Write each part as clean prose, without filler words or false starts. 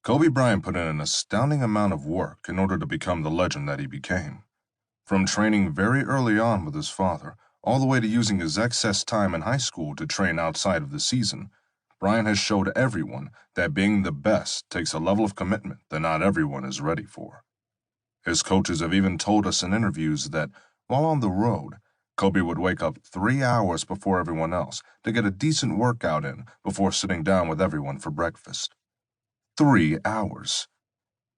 Kobe Bryant put in an astounding amount of work in order to become the legend that he became. From training very early on with his father, all the way to using his excess time in high school to train outside of the season, Bryant has showed everyone that being the best takes a level of commitment that not everyone is ready for. His coaches have even told us in interviews that, while on the road, Kobe would wake up 3 hours before everyone else to get a decent workout in before sitting down with everyone for breakfast. 3 hours.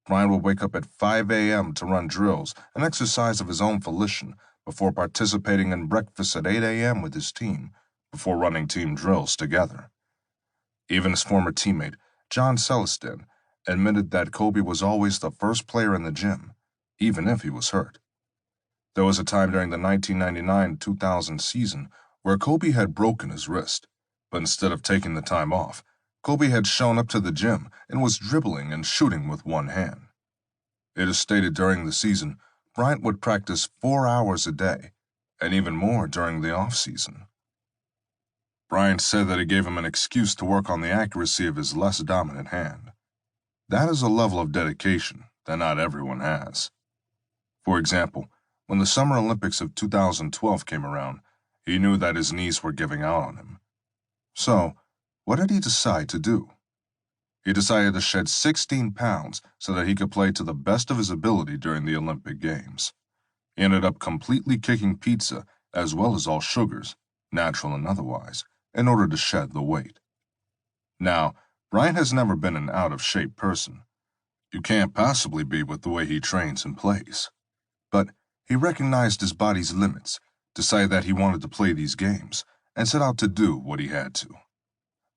Bryant would wake up at 5 a.m. to run drills and exercise of his own volition before participating in breakfast at 8 a.m. with his team, before running team drills together. Even his former teammate, John Celestin, admitted that Kobe was always the first player in the gym, even if he was hurt. There was a time during the 1999-2000 season where Kobe had broken his wrist, but instead of taking the time off, Kobe had shown up to the gym and was dribbling and shooting with one hand. It is stated during the season, Bryant would practice 4 hours a day, and even more during the off-season. Bryant said that it gave him an excuse to work on the accuracy of his less dominant hand. That is a level of dedication that not everyone has. For example, when the Summer Olympics of 2012 came around, he knew that his knees were giving out on him. So, what did he decide to do? He decided to shed 16 pounds so that he could play to the best of his ability during the Olympic Games. He ended up completely kicking pizza as well as all sugars, natural and otherwise, in order to shed the weight. Now, Bryant has never been an out-of-shape person. You can't possibly be with the way he trains and plays. But he recognized his body's limits, decided that he wanted to play these games, and set out to do what he had to.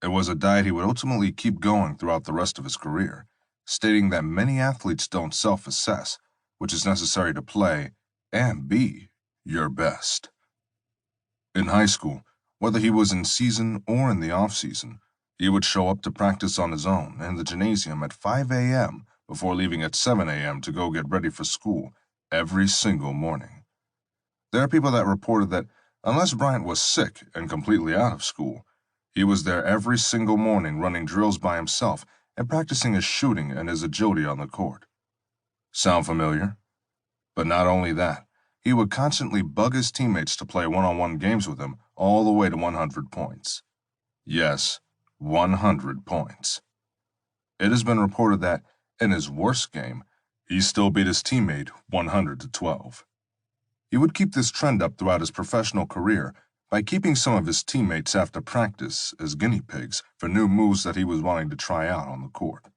It was a diet he would ultimately keep going throughout the rest of his career, stating that many athletes don't self-assess, which is necessary to play and be your best. In high school, whether he was in season or in the off-season, he would show up to practice on his own in the gymnasium at 5 a.m. before leaving at 7 a.m. to go get ready for school every single morning. There are people that reported that unless Bryant was sick and completely out of school, he was there every single morning running drills by himself and practicing his shooting and his agility on the court. Sound familiar? But not only that, he would constantly bug his teammates to play one-on-one games with him all the way to 100 points. Yes, 100 points. It has been reported that, in his worst game, he still beat his teammate 100-12. He would keep this trend up throughout his professional career by keeping some of his teammates after practice as guinea pigs for new moves that he was wanting to try out on the court.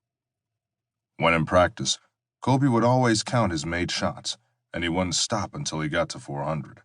When in practice, Kobe would always count his made shots, and he wouldn't stop until he got to 400.